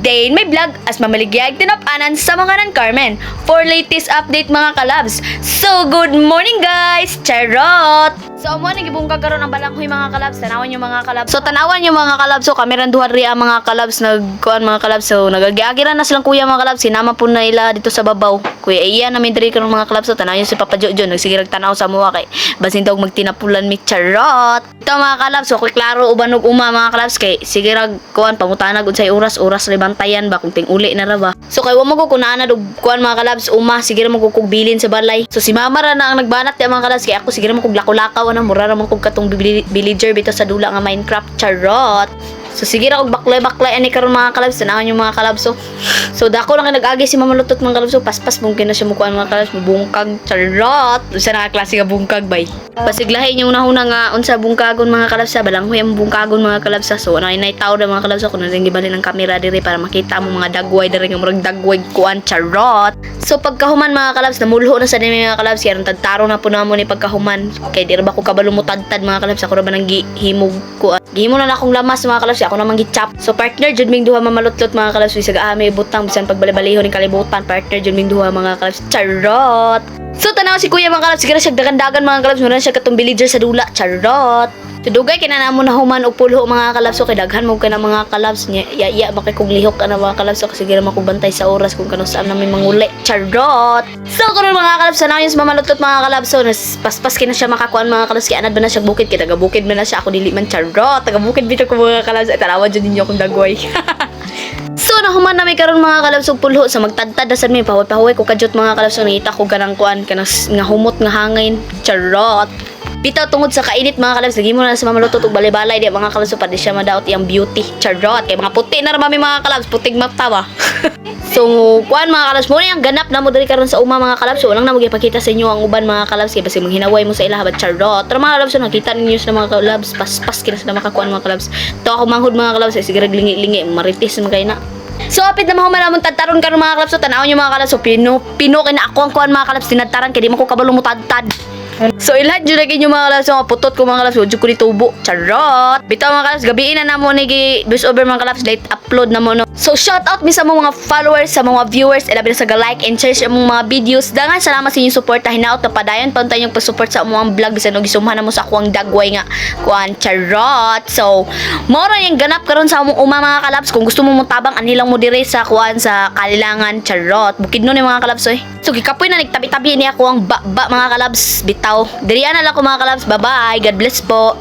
day in my vlog as mamaligayag tinapanan sa mga nan Carmen for latest update mga kalabs. So good morning guys! Charot! So amo nagibong kagaron ang balanghoy mga kalabs. Tanawan yung mga kalabs. So tanawan yung mga kalabs. So kami ran duha ri ang mga kalabs nagkuan mga kalabs. So nagagiagiran na silang kuya mga kalabs. Sinama po na ila dito sa babaw. Kuya iya na may diri karon mga kalabs. So tanawan si Papa Jojo nagsigirag tanaw sa mua kay basin daw magtinapulan mi charot. Ito mga kalabs. So klaro uban og uma mga kalabs kay sigirag kuan pangutanag unsay oras ri bantayan ba kung ting uli na ra ba. So kay wa mo ko kunaan na og kuan mga kalabs uma sigira mo ko bilin sa balay. So si mama ra na ang nagbanat ya mga kalabs kay ako sigira mo kog lakaw-lakaw na mura ra man kog katong villager bitaw sa dula nga Minecraft charot. So sige ra og baklay ani karon mga kalabs tanawan yung mga kalabs. So dako lang nag-agi si Mama Lutot mga kalabs. So paspas mungkin na siya mukuan mga kalabs mubungkag charot. Usa na klase nga bungkag bay. Pasiglahin yung unahuna nga unsa bungkagon mga kalabs sa balanghoy ang bungkagon mga kalabs. So nay taw na mga kalabs ko na ring gibalin ang kamera diri para makita mo mga dagway diri nga murag dagway kuan charot. So pagkahuman mga kalabs namulho na sa dimi mga kalabs kaya tagtaro na po namo ni pagkahuman kay di ra ba ko kabalo mo tadtad mga kalabs ako ra ba nang gihimog ko. Gihimo na akong lamas mga kalabs ako namang gichap. So partner jud ming duha mamalutlot mga kalabs bisag ame butang bisan pagbalibaliho ning kalibutan partner jud ming duha mga kalabs charot. So tanaw si kuya mga kalabs sigara siya dagan-dagan mga kalabs mura siya katong villager sa dula charot. Tudugay kay na mo na human og pulho mga kalabs so kay daghan mo kana mga kalabs nya iya makay kog lihok kana mga kalabs so kasi gira makubantay sa oras kung kano saan na may manguli charot. So karon mga kalabs tanaw yung mamalutot mga kalabs so paspas kay na siya makakuan mga kalabs kay anad ba na siya bukid kay taga bukid man na siya ako dili man charot taga bukid bitaw ko mga kalabs ay tanawan jud ninyo akong dagway. So nahuman na may karon mga kalabs og pulho sa magtadtad sa mi pahuy ko kadyot mga kalabs so nangita ko ganang kuan kanang nga humot nga hangin charot. Bitaw tungod sa kainit mga kalabs lagi mo na sa mamalutot og balay-balay di mga kalabs so pa di siya madaot iyang beauty charot kay mga puti na ramami mga kalabs putig mata ba. So kuan mga kalabs mo ang ganap na mo diri karon sa uma mga kalabs so lang na mo gipakita sa inyo ang uban mga kalabs kay basi manghinaway mo sa ilaha ba charot. Tara mga kalabs so nakita ninyo sa mga kalabs paspas kina sa makakuan mga kalabs to ako manghud mga kalabs sige lingi-lingi maritis man kay na. So apit na mahuman namon tadtaron karon mga kalabs so tanaw nyo mga kalabs so pino kay na ako ang kuan mga kalabs tinadtaran kay di mo ko kabalo mo tadtad. So ilahad jud lagi nyo mga kalabs mga putot ko mga kalabs jud ko ni tubo charot. Bitaw mga kalabs gabiin na namo ni voice over mga kalabs late upload na mo no. So shout out mi sa mga followers sa mga viewers elabi na sa like and share sa mga videos dangan salamat sa inyong suporta hinaot na padayon pantay yung pag-support sa among vlog bisan og gisumhan na mo sa akong dagway nga kuan charot. So mora yung ganap karon sa among uma mga kalabs kung gusto mo mutabang anilang mo dire sa kuan sa Kalilangan charot bukid no ni mga kalabs oy. So gikapoy na nagtabi-tabi ni ako ang ba mga kalabs bitaw. Diriyan na lang ko mga kalabs. Bye-bye. God bless po.